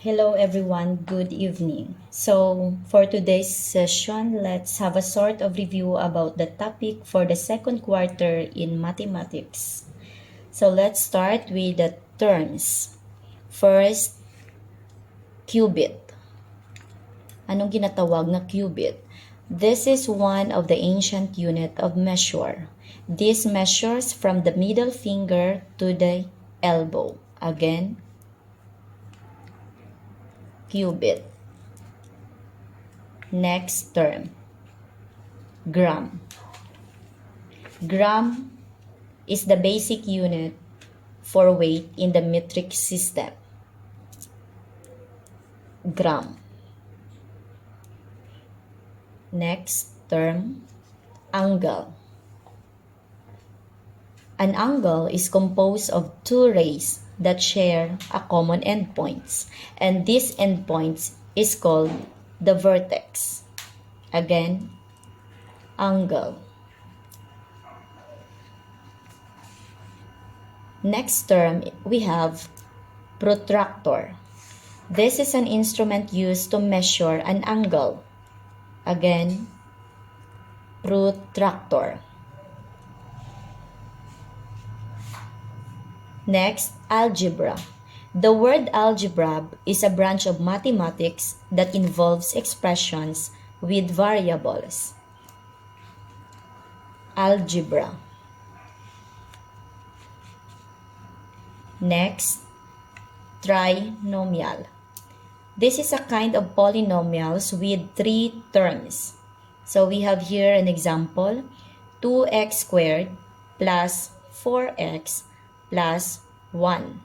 Hello everyone, good evening. So for today's session, let's have a sort of review about the topic for the second quarter in mathematics. So let's start with the terms. First, cubit. Anong ginatawag na cubit? This is one of the ancient unit of measure. This measures from the middle finger to the elbow. Again, cubit. Next term, gram. Gram is the basic unit for weight in the metric system. Gram. Next term, angle. An angle is composed of two rays that share a common endpoints, and this endpoints is called the vertex. Again, angle. Next term, we have protractor. This is an instrument used to measure an angle. Again, protractor. Next, algebra. The word algebra is a branch of mathematics that involves expressions with variables. Algebra. Next, trinomial. This is a kind of polynomials with three terms. So we have here an example, 2x squared plus 4x plus 1.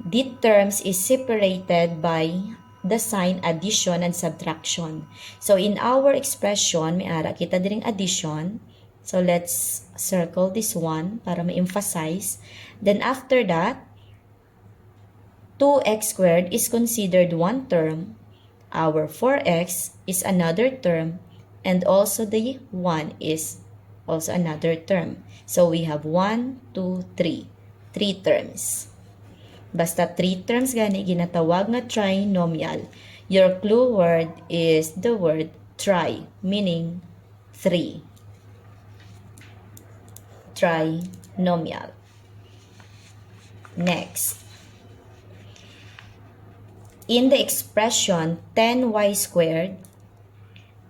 These terms is separated by the sign addition and subtraction. So in our expression, may ara kita diring addition. So let's circle this one para ma-emphasize. Then after that, 2x squared is considered one term, our 4x is another term, and also the 1 is also another term. So we have 1, 2, 3. 3 terms. Basta 3 terms gani ginatawag na trinomial. Your clue word is the word tri, meaning 3. Trinomial. Next. In the expression 10y squared,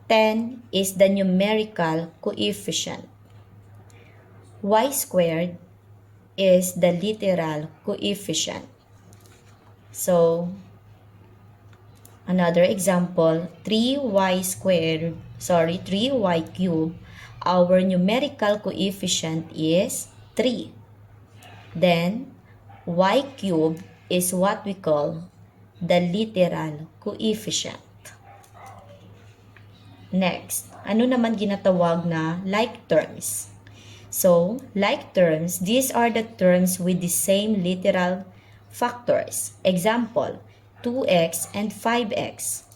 10 is the numerical coefficient. Y squared is the literal coefficient. So, another example, 3y cubed, our numerical coefficient is 3. Then, y cubed is what we call the literal coefficient. Next, ano naman ginatawag na like terms? So, like terms, these are the terms with the same literal factors. Example, 2x and 5x.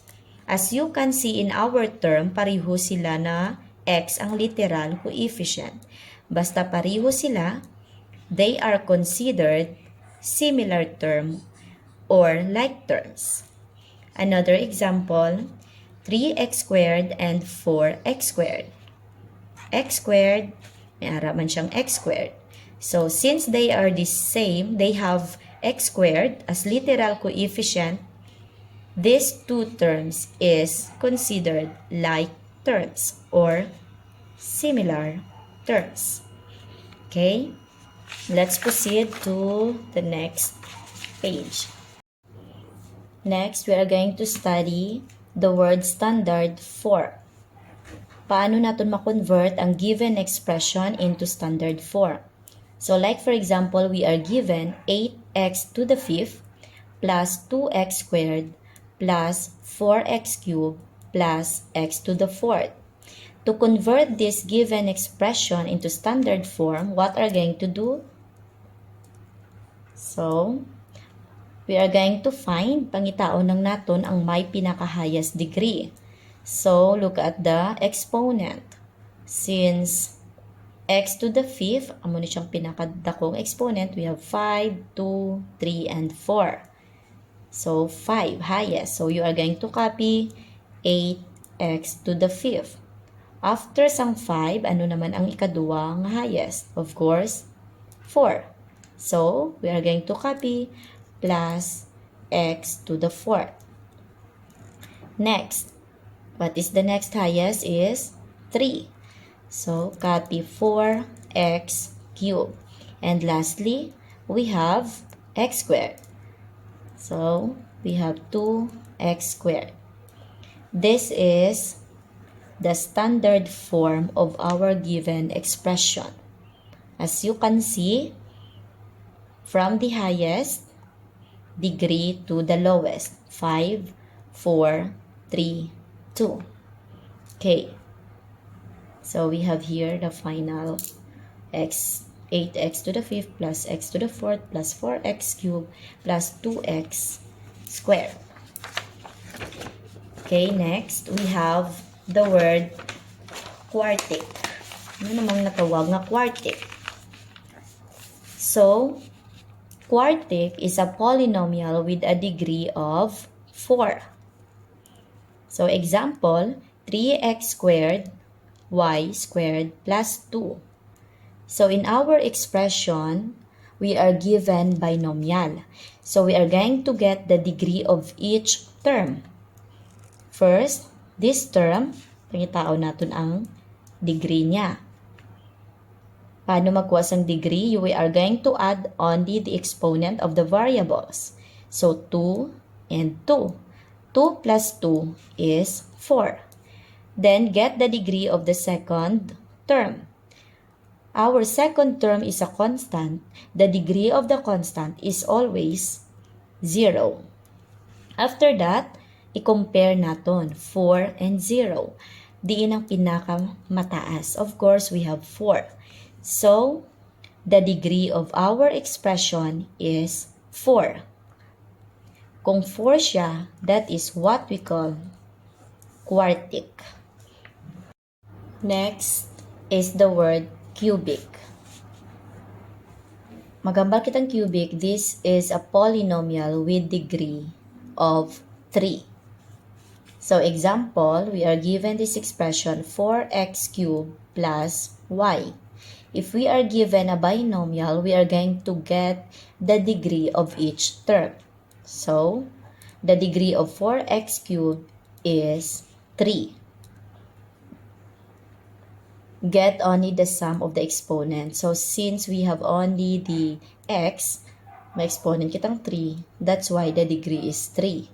As you can see in our term, pareho sila na x ang literal coefficient. Basta pareho sila, they are considered similar term or like terms. Another example, 3x squared and 4x squared. X squared, may ara man siyang x squared. So, since they are the same, they have x squared as literal coefficient, these two terms is considered like terms or similar terms. Okay? Let's proceed to the next page. Next, we are going to study the word standard form. Paano natin ma-convert ang given expression into standard form? So like for example, we are given 8x to the 5th plus 2x squared plus 4x cubed plus x to the 4th. To convert this given expression into standard form, what are we going to do? So, we are going to find pangitaon ng naton ang may pinaka-highest degree. So, look at the exponent. Since x to the 5th, amo ni siyang pinakadakong exponent, we have 5, 2, 3, and 4. So, 5, highest. So, you are going to copy 8x to the 5th. After sang 5, ano naman ang ikaduwa nga highest? Of course, 4. So, we are going to copy plus x to the 4th. Next, what is the next highest is 3. So, copy 4x cubed. And lastly, we have x squared. So, we have 2x squared. This is the standard form of our given expression. As you can see, from the highest degree to the lowest, 5, 4, 3, 2. Okay. So, we have here the final x, 8x to the 5th plus x to the 4th plus 4x cubed plus 2x squared. Okay, next, we have the word quartic. Ano namang natawag na quartic? So, quartic is a polynomial with a degree of 4. So, example, 3x squared y squared plus 2. So, in our expression, we are given binomial. So, we are going to get the degree of each term. First, this term, pangitao natin ang degree niya. Paano magkuha sang degree? We are going to add only the exponent of the variables. So, 2 and 2. 2 plus 2 is 4. Then, get the degree of the second term. Our second term is a constant. The degree of the constant is always 0. After that, i-compare natin 4 and 0. Diin ang pinakamataas. Of course, we have 4. So, the degree of our expression is 4. Kung 4 siya, that is what we call quartic. Next is the word cubic. Magambal kitang cubic, this is a polynomial with degree of 3. So, example, we are given this expression 4x cubed plus y. If we are given a binomial, we are going to get the degree of each term. So, the degree of 4x cubed is 3. Get only the sum of the exponents. So, since we have only the x, may exponent kitang 3, that's why the degree is 3.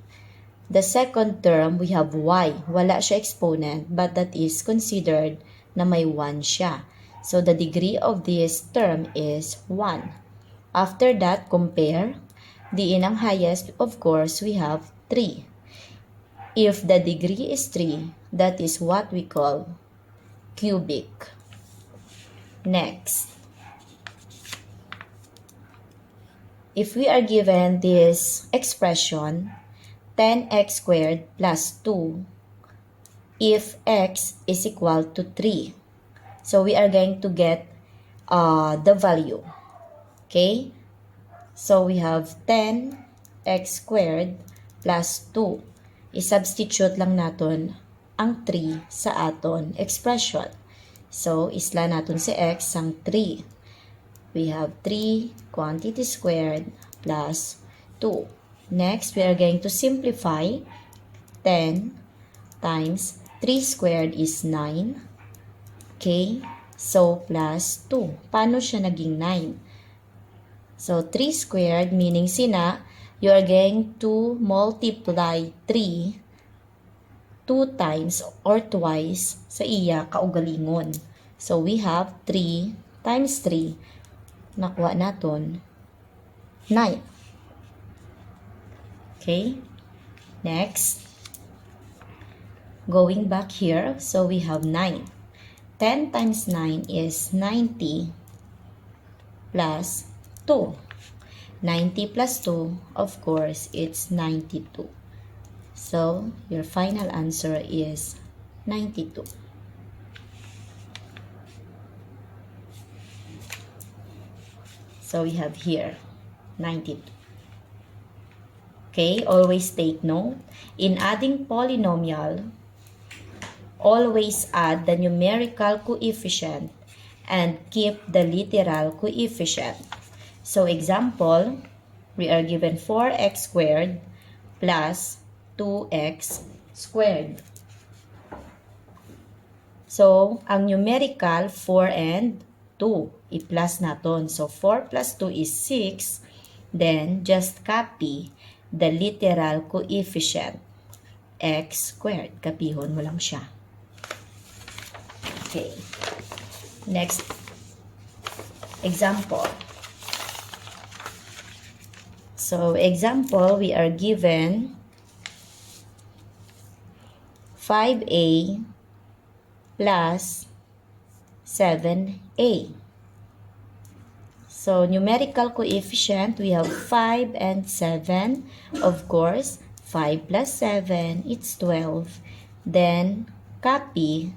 The second term, we have y. Wala siya exponent, but that is considered na may 1 siya. So, the degree of this term is 1. After that, compare. Diin ang highest, of course, we have 3. If the degree is 3, that is what we call cubic. Next, if we are given this expression 10x squared plus 2 if x is equal to 3, so we are going to get the value. Okay, so we have 10x squared plus 2. I-substitute lang natin ang 3 sa aton expression. So, isla natin si x ang 3. We have 3 quantity squared plus 2. Next, we are going to simplify. 10 times 3 squared is 9. Okay, so plus 2. Paano siya naging 9? So, 3 squared meaning sina, you are going to multiply 3 2 times or twice sa iya kaugalingon. So, we have 3 times 3. Nakuha natin 9. Okay? Next. Going back here, so we have 9. 10 times 9 is 90 plus 2. 90 plus 2, of course, it's 92. So, your final answer is 92. So, we have here 92. Okay, always take note. In adding polynomial, always add the numerical coefficient and keep the literal coefficient. So example, we are given 4x squared plus 2x squared. So, ang numerical 4 and 2. I-plus natin. So, 4 plus 2 is 6. Then, just copy the literal coefficient. X squared. Kapihon mo lang siya. Okay. Next example. So, example, we are given 5a plus 7a. So, numerical coefficient, we have 5 and 7. Of course, 5 plus 7, it's 12. Then, copy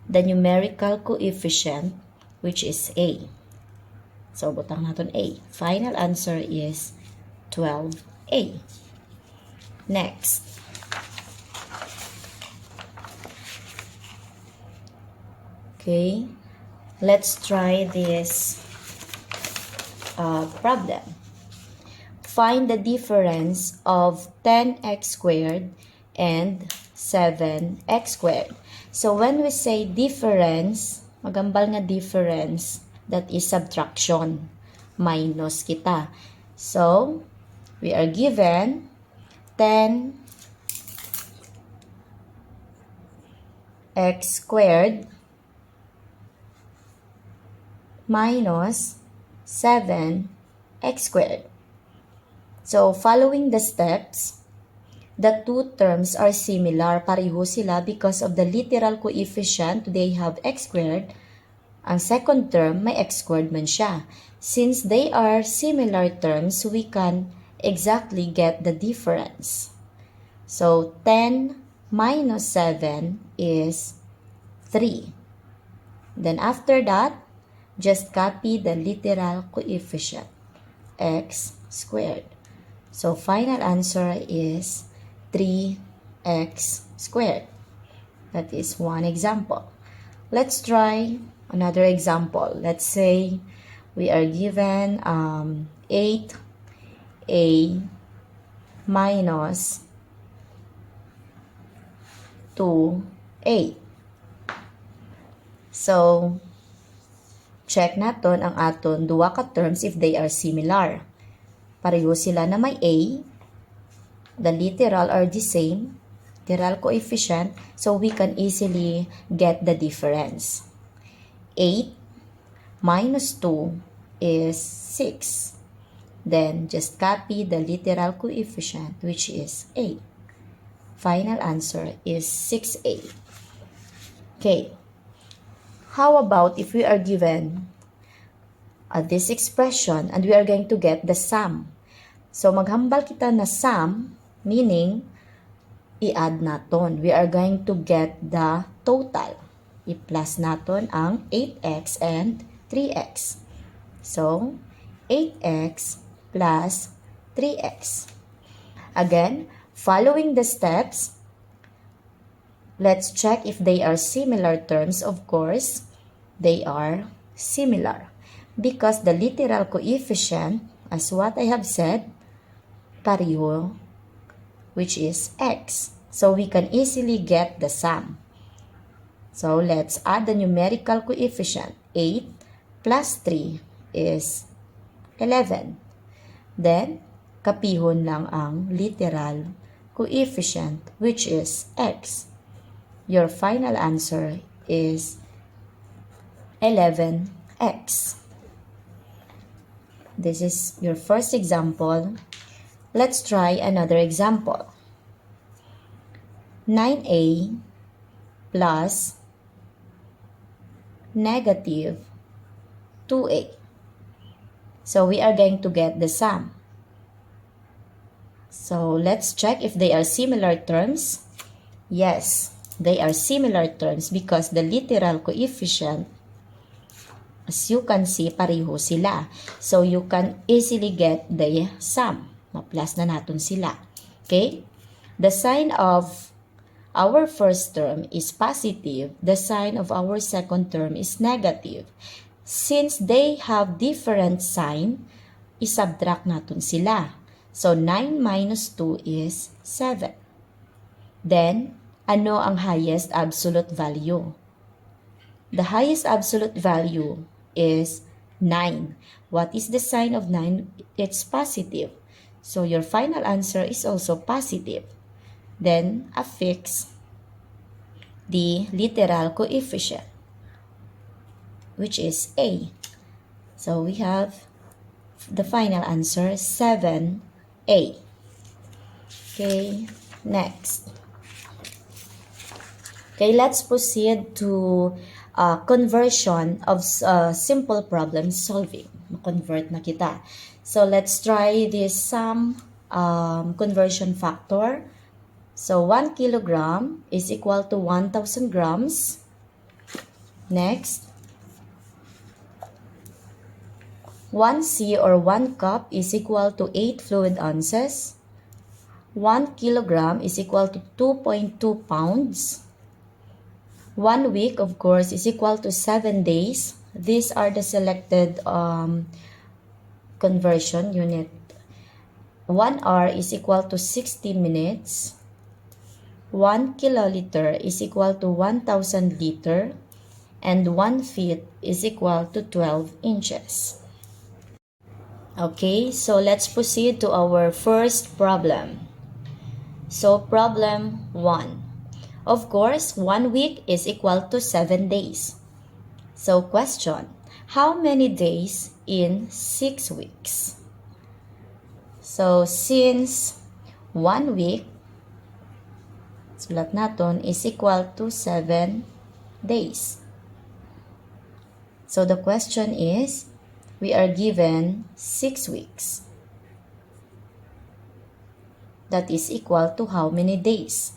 the numerical coefficient, which is a. So, butang natin a. Final answer is 12a. Next. Okay, let's try this problem. Find the difference of 10x squared and 7x squared. So when we say difference, magambal nga difference, that is subtraction. Minus kita. So, we are given 10x squared minus 7x squared. So, following the steps, the two terms are similar. Pareho sila because of the literal coefficient. They have x squared. Ang second term, may x squared man siya. Since they are similar terms, we can exactly get the difference. So, 10 minus 7 is 3. Then, after that, just copy the literal coefficient, x squared. So, final answer is 3x squared. That is one example. Let's try another example. Let's say we are given 8a minus 2a. So, check natin ang aton duwa ka terms if they are similar. Pareho sila na may a. The literal are the same. Literal coefficient. So, we can easily get the difference. 8 minus 2 is 6. Then, just copy the literal coefficient, which is a. Final answer is 6a. Okay. How about if we are given this expression and we are going to get the sum? So, maghambal kita na sum, meaning, i-add natin. We are going to get the total. I-plus natin ang 8x and 3x. So, 8x plus 3x. Again, following the steps, let's check if they are similar terms. Of course, they are similar. Because the literal coefficient, as what I have said, pareho, which is x. So, we can easily get the sum. So, let's add the numerical coefficient. 8 plus 3 is 11. Then, kapihon lang ang literal coefficient, which is x. Your final answer is 11x. This is your first example. Let's try another example. 9a plus negative 2a. So, we are going to get the sum. So, let's check if they are similar terms. Yes, they are similar terms because the literal coefficient, as you can see, pareho sila. So, you can easily get the sum. Ma-plus na natin sila. Okay? The sign of our first term is positive. The sign of our second term is negative. Since they have different sign, isubtract natin sila. So, 9 minus 2 is 7. Then, ano ang highest absolute value? The highest absolute value is 9. What is the sign of 9? It's positive. So, your final answer is also positive. Then, affix the literal coefficient, which is A. So, we have the final answer, 7A. Okay, next. Okay, let's proceed to conversion of simple problem solving. Convert na kita. So, let's try this sum conversion factor. So, 1 kilogram is equal to 1,000 grams. Next, 1 C or 1 cup is equal to 8 fluid ounces. 1 kilogram is equal to 2.2 pounds. 1 week, of course, is equal to 7 days. These are the selected conversion unit. 1 hour is equal to 60 minutes. 1 kiloliter is equal to 1,000 liter. And 1 feet is equal to 12 inches. Okay, so let's proceed to our first problem. So, problem 1. Of course, 1 week is equal to 7 days. So, question, how many days in 6 weeks? So, since 1 week, sulat natin, is equal to 7 days. So, the question is, we are given 6 weeks. That is equal to how many days?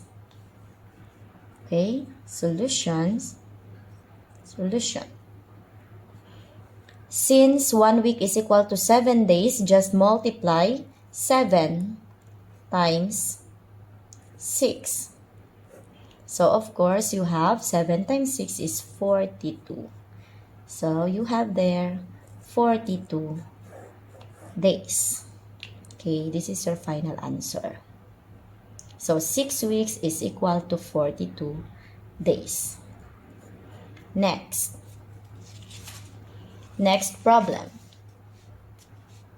Okay, solution. Since 1 week is equal to 7 days, just multiply 7 times 6. So, of course, you have 7 times 6 is 42. So, you have there 42 days. Okay, this is your final answer. So, 6 weeks is equal to 42 days. Next problem.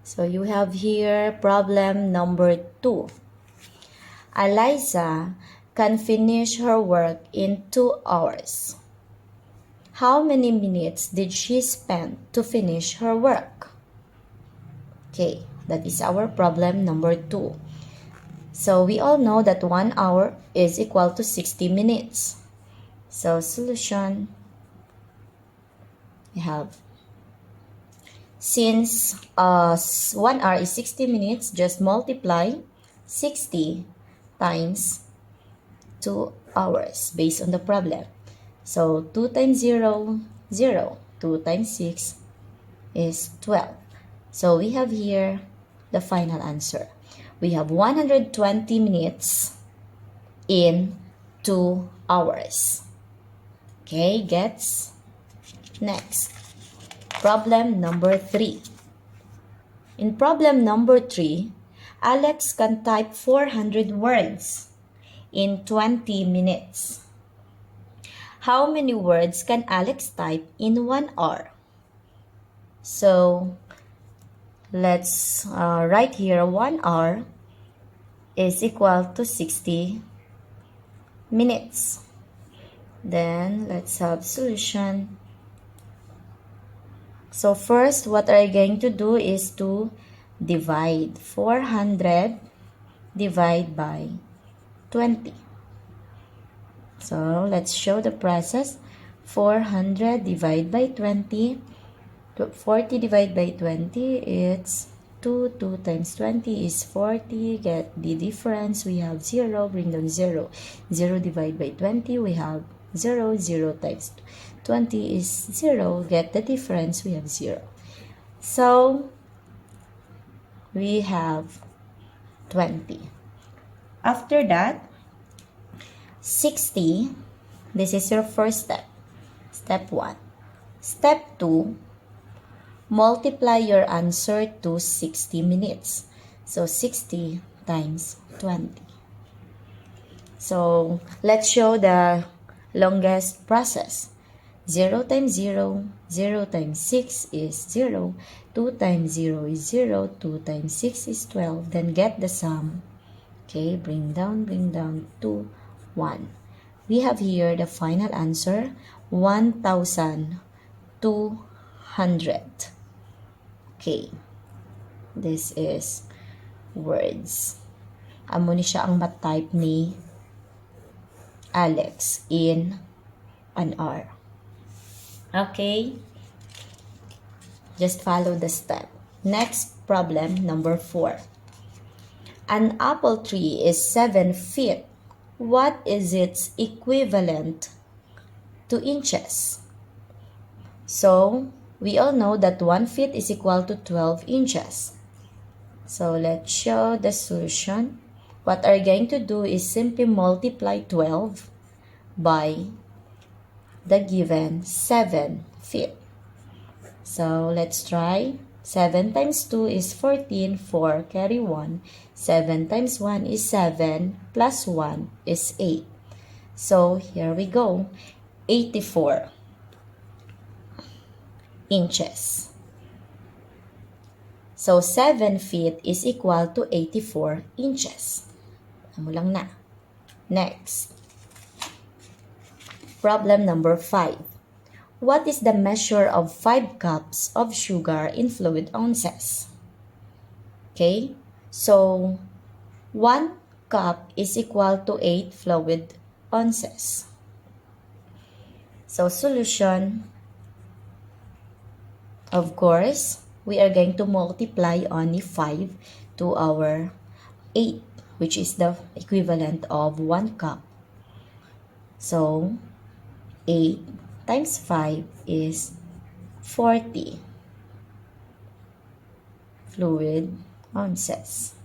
So, you have here problem number 2. Eliza can finish her work in 2 hours. How many minutes did she spend to finish her work? Okay, that is our problem number 2. So, we all know that 1 hour is equal to 60 minutes. So, solution, we have, since 1 hour is 60 minutes, just multiply 60 times 2 hours based on the problem. So, 2 times 0, 0. 2 times 6 is 12. So, we have here the final answer. We have 120 minutes in 2 hours. Okay, gets? Next, problem number 3. In problem number 3, Alex can type 400 words in 20 minutes. How many words can Alex type in 1 hour? So, let's write here 1 hour is equal to 60 minutes. Then, let's have solution. So, first, what are you going to do is to divide 400 divide by 20. So, let's show the process. 400 divide by 20. 40 divided by 20, it's 2. 2 times 20 is 40. Get the difference. We have 0. Bring down 0. 0 divided by 20, we have 0. 0 times 20 is 0. Get the difference. We have 0. So, we have 20. After that, 60, this is your first step. Step 1. Step 2, multiply your answer to 60 minutes. So, 60 times 20. So, let's show the longest process. 0 times 0, 0 times 6 is 0, 2 times 0 is 0, 2 times 6 is 12. Then get the sum. Okay, bring down to 1. We have here the final answer, 1,200. Okay, this is words. Amo ni siya ang matype ni Alex in an hour. Okay, just follow the step. Next problem, number 4. An apple tree is 7 feet. What is its equivalent to inches? So, we all know that 1 feet is equal to 12 inches. So, let's show the solution. What we're going to do is simply multiply 12 by the given 7 feet. So, let's try. 7 times 2 is 14, 4 carry 1. 7 times 1 is 7, plus 1 is 8. So, here we go. 84 inches. So, 7 feet is equal to 84 inches. Ano lang na. Next. Problem number 5. What is the measure of 5 cups of sugar in fluid ounces? Okay, so 1 cup is equal to 8 fluid ounces. So solution, of course, we are going to multiply only 5 to our 8, which is the equivalent of 1 cup. So 8 times 5 is 40 fluid ounces.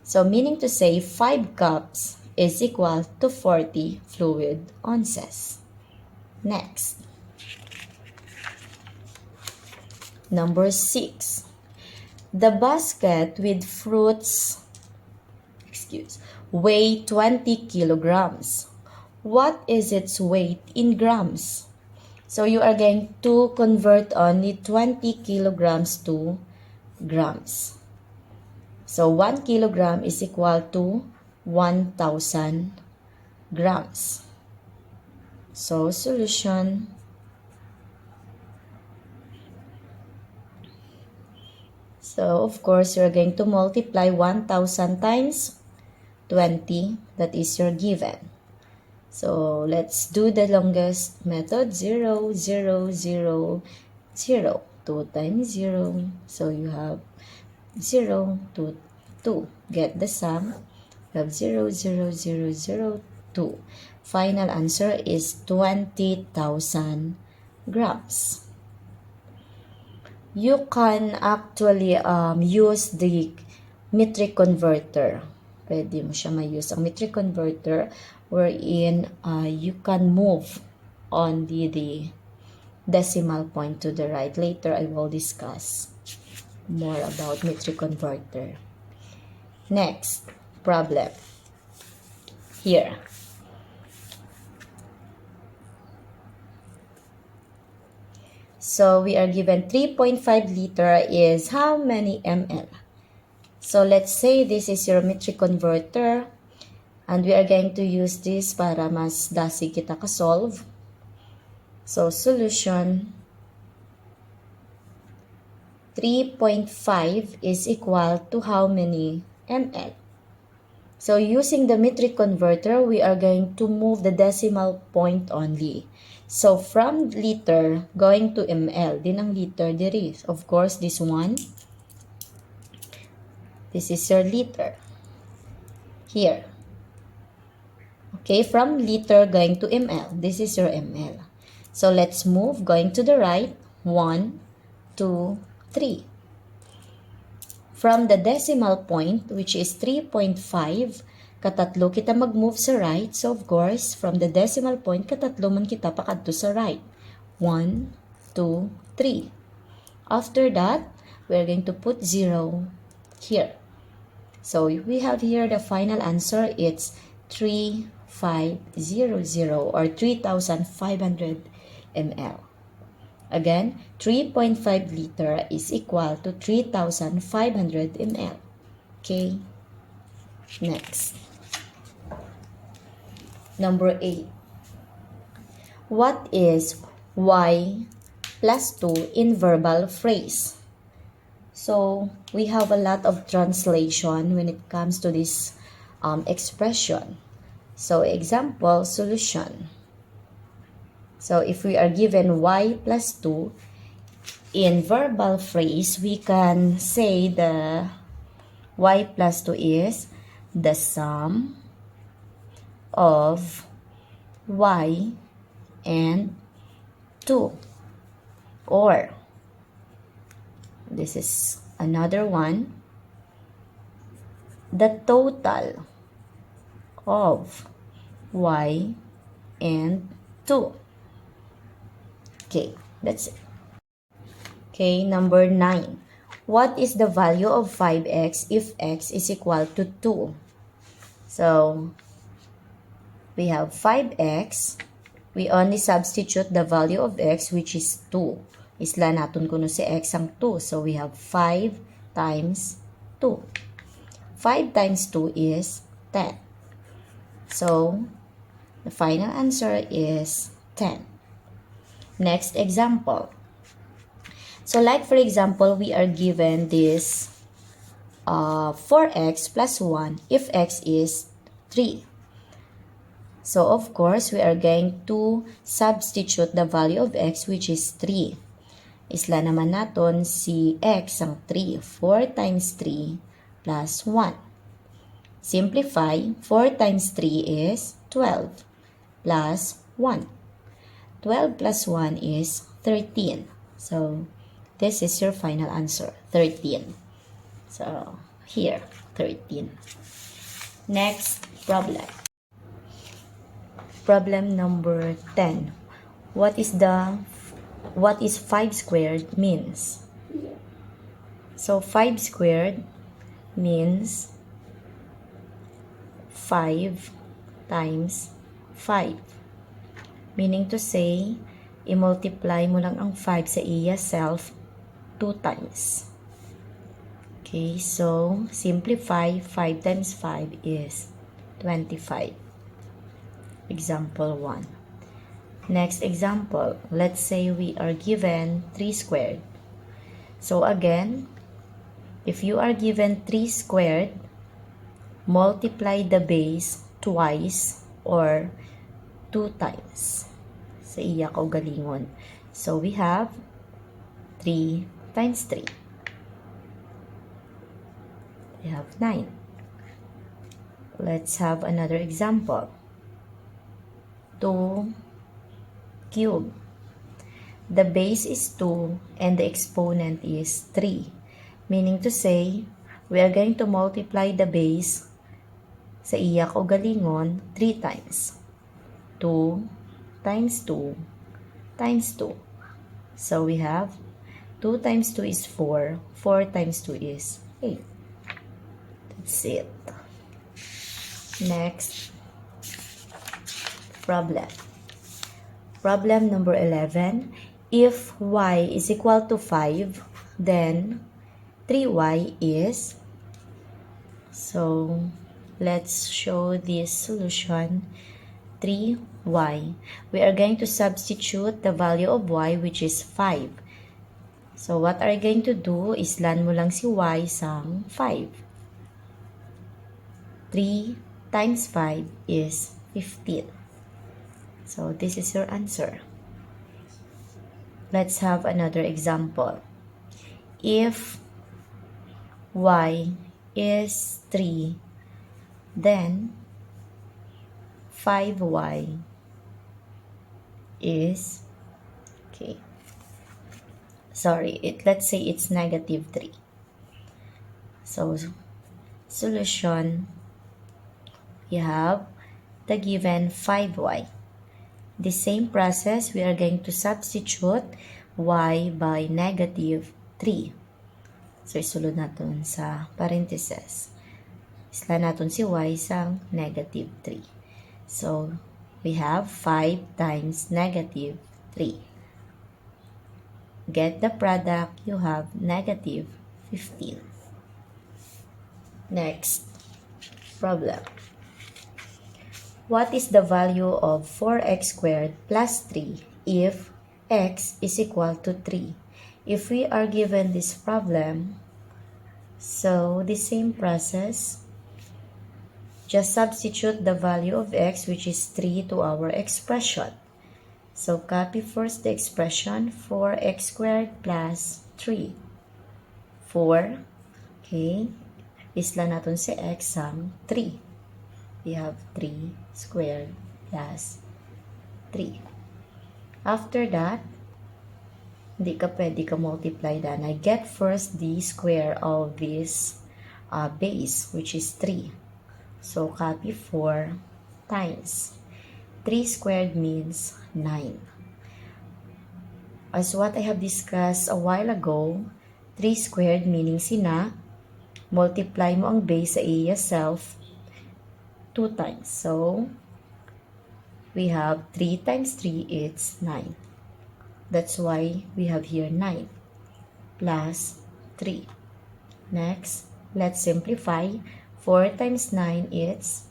So, meaning to say 5 cups is equal to 40 fluid ounces. Next. Number 6. The basket with fruits, weigh 20 kilograms. What is its weight in grams? So you are going to convert only 20 kilograms to grams. So 1 kilogram is equal to 1,000 grams. So solution, so of course you're going to multiply 1,000 times 20, that is your given. So, let's do the longest method, 0, 0, 0, 0. 2 times 0. So, you have 0, 2, 2. Get the sum. You have 0, 0, 0, 0, 2. Final answer is 20,000 grams. You can actually use the metric converter. Pwede mo siya ma-use ang metric converter wherein you can move on the decimal point to the right. Later, I will discuss more about metric converter. Next problem. Here. So, we are given 3.5 liter is how many ml? So, let's say this is your metric converter. And we are going to use this para mas dasi kita ka-solve. So, solution, 3.5 is equal to how many ml? So, using the metric converter, we are going to move the decimal point only. So, from liter, going to ml. Din ang liter diri. Of course, this one. This is your liter. Here. Okay, from liter going to ml. This is your ml. So, let's move. Going to the right. 1, 2, 3. From the decimal point, which is 3.5, katatlo kita mag-move sa right. So, of course, from the decimal point, katatlo man kita pakadto sa right. 1, 2, 3. After that, we're going to put 0 here. So, we have here the final answer. It's 3500 or 3,500 ml. Again, 3.5 liter is equal to 3,500 ml. Okay. Next. Number 8. What is y plus 2 in verbal phrase? So, we have a lot of translation when it comes to this expression. So, example, solution. So, if we are given y plus 2, in verbal phrase, we can say the y plus 2 is the sum of y and 2. Or, this is another one, the total of y and 2. Okay, that's it. Okay, number 9. What is the value of 5x if x is equal to 2? So, we have 5x. We only substitute the value of x, which is 2. Isla natin kuno si x ang 2. So, we have 5 times 2. 5 times 2 is 10. So, the final answer is 10. Next example. So, like for example, we are given this 4x plus 1 if x is 3. So, of course, we are going to substitute the value of x, which is 3. Isla naman natin si x ang 3. 4 times 3 plus 1. Simplify. 4 times 3 is 12 plus 1. 12 plus 1 is 13. So, this is your final answer, 13. So, here, 13. Next problem. Problem number 10. What is 5 squared means? So, 5 squared means 5 times 5. Meaning to say, i-multiply mo lang ang 5 sa iya self 2 times. Okay, so simplify. 5 times 5 is 25. Example 1. Next example, let's say we are given 3 squared. So again, if you are given 3 squared, multiply the base twice or 2 times sa iya kaugalingon. So, we have 3 times 3. We have 9. Let's have another example. 2 cubed. The base is 2 and the exponent is 3. Meaning to say, we are going to multiply the base sa iya kaugalingon 3 times. 2 times 2 times 2. So, we have 2 times 2 is 4. 4 times 2 is 8. That's it. Next problem. Problem number 11. If y is equal to 5, then 3y is... So, let's show this solution. 3y. We are going to substitute the value of y, which is 5. So, what are you going to do? Islan mo lang si y sang 5. 3 times 5 is 15. So, this is your answer. Let's have another example. If y is 3, then 5y is, let's say it's negative 3. So, solution, we have the given 5y. The same process, we are going to substitute y by negative 3. So, isulod natin sa parentheses. Isla natin si y sa negative 3. So, we have 5 times negative 3. Get the product, you have negative 15. Next problem. What is the value of 4x squared plus 3 if x is equal to 3? If we are given this problem, so the same process, just substitute the value of x, which is 3, to our expression. So copy first the expression, 4x squared plus 3. 4, okay, isla natin si x ang 3. We have 3 squared plus 3. After that, hindi ka pwede ka multiply that. I get first the square of this base, which is 3. So, copy 4 times. 3 squared means 9. As what I have discussed a while ago, 3 squared meaning sina, multiply mo ang base sa iya self 2 times. So, we have 3 times 3, it's 9. That's why we have here 9 plus 3. Next, let's simplify. 4 times 9, it's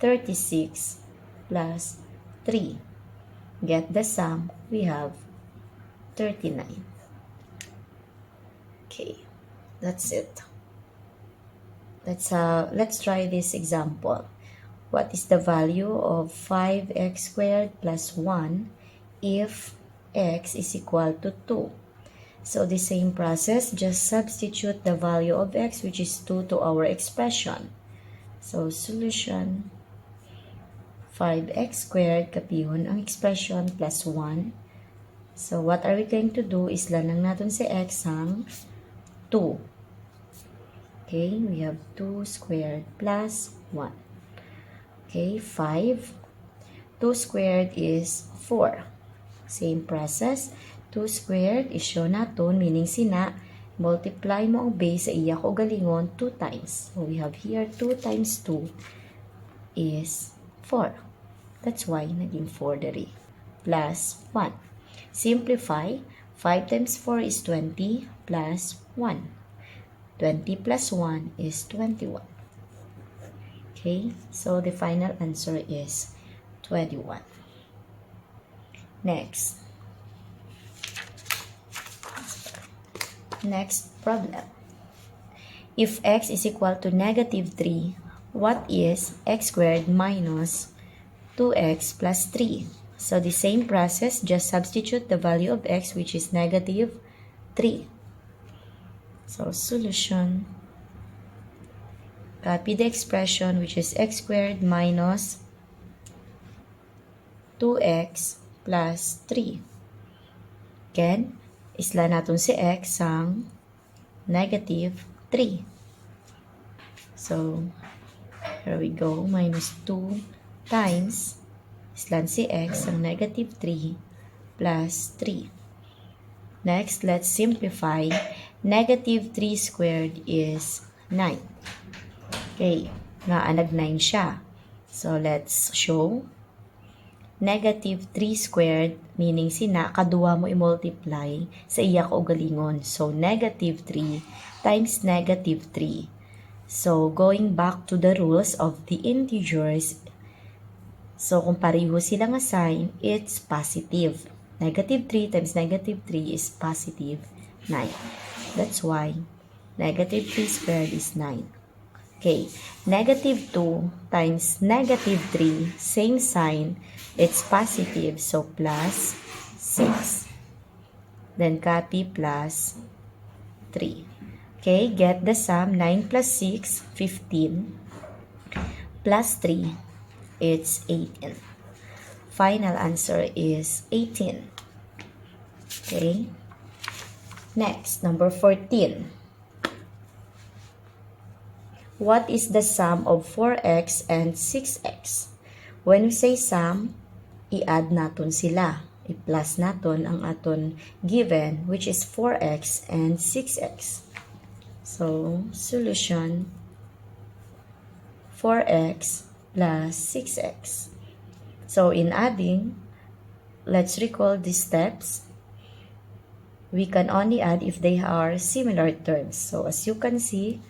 36 plus 3. Get the sum, we have 39. Okay, that's it. Let's try this example. What is the value of 5x squared plus 1 if x is equal to 2? So the same process, just substitute the value of x, which is 2, to our expression. So solution, 5x squared, kapihon ang expression, plus 1. So what are we going to do is lanang natin si x ang 2. Okay, we have 2 squared plus 1. Okay, 5. 2 squared is 4. Same process. 2 squared is show natin, meaning sina, multiply mo ang base sa iya ko galingon 2 times. So we have here 2 times 2 is 4. That's why naging 4 dari. Plus 1. Simplify. 5 times 4 is 20 plus 1. 20 plus 1 is 21. Okay, so the final answer is 21. Next problem. If x is equal to negative 3, what is x squared minus 2x plus 3? So the same process, just substitute the value of x, which is negative 3. So, solution, copy the expression, which is x squared minus 2x plus 3. Again, isla natin si x ang negative 3. So, here we go, minus 2 times, islan si x ang negative 3 plus 3. Next, let's simplify. Negative 3 squared is 9. Okay, nag 9 siya. So, let's show. Negative 3 squared, meaning sina, kaduwa mo i-multiply sa iya ka ugalingon. So, negative 3 times negative 3. So, going back to the rules of the integers, so kung pareho silang sign, it's positive. Negative 3 times negative 3 is positive 9. That's why negative 3 squared is 9. Okay, negative 2 times negative 3, same sign, it's positive, so plus 6. Then copy plus 3. Okay, get the sum, 9 plus 6, 15, plus 3, it's 18. Final answer is 18. Okay. Next, number 14. what is the sum of 4x and 6x? When we say sum, i-add naton sila. I-plus naton ang aton given, which is 4x and 6x. So, solution, 4x plus 6x. So, in adding, let's recall these steps. We can only add if they are similar terms. So, as you can see,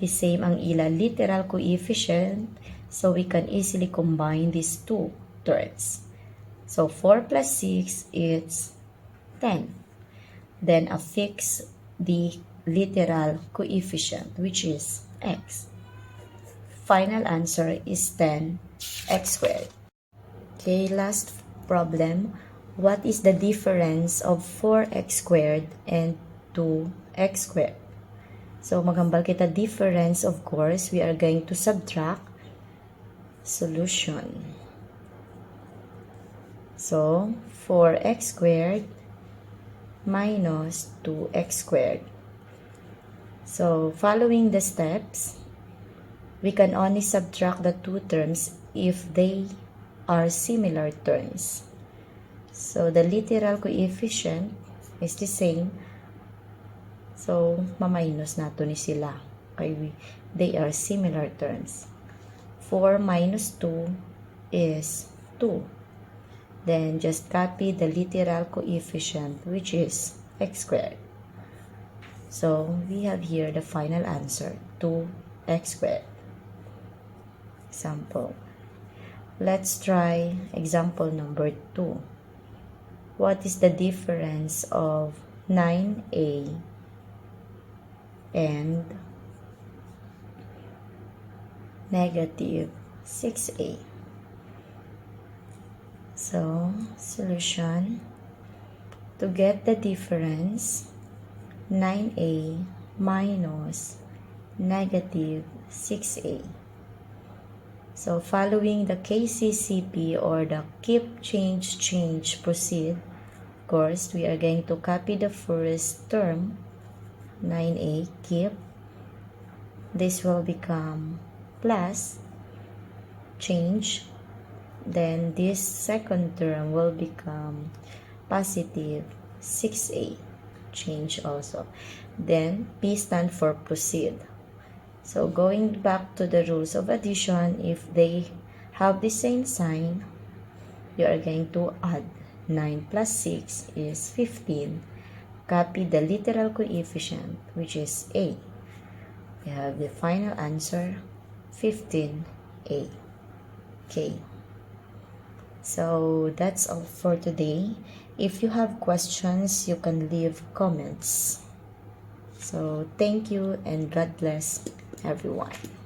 the same ang ila literal coefficient. So, we can easily combine these two terms. So, 4 plus 6 is 10. Then, affix the literal coefficient, which is x. Final answer is 10x squared. Okay, last problem. What is the difference of 4x squared and 2x squared? So, maghambal kita difference, of course, we are going to subtract. Solution. So, 4x squared minus 2x squared. So, following the steps, we can only subtract the two terms if they are similar terms. So, the literal coefficient is the same. So, ma-minus nato ni sila. Okay, they are similar terms. 4 minus 2 is 2. Then, just copy the literal coefficient, which is x squared. So, we have here the final answer, 2x squared. Example. Let's try example number 2. What is the difference of 9a and negative 6a? So, solution. To get the difference, 9a minus negative 6a. So, following the KCCP or the keep, change, proceed, of course, we are going to copy the first term, 9a, keep. This will become plus, change. Then, this second term will become positive 6a, change also. Then, P stand for proceed. So, going back to the rules of addition, if they have the same sign, you are going to add. 9 plus 6 is 15. Copy the literal coefficient, which is a. We have the final answer, 15a. Okay. So, that's all for today. If you have questions, you can leave comments. So, thank you and God bless everyone.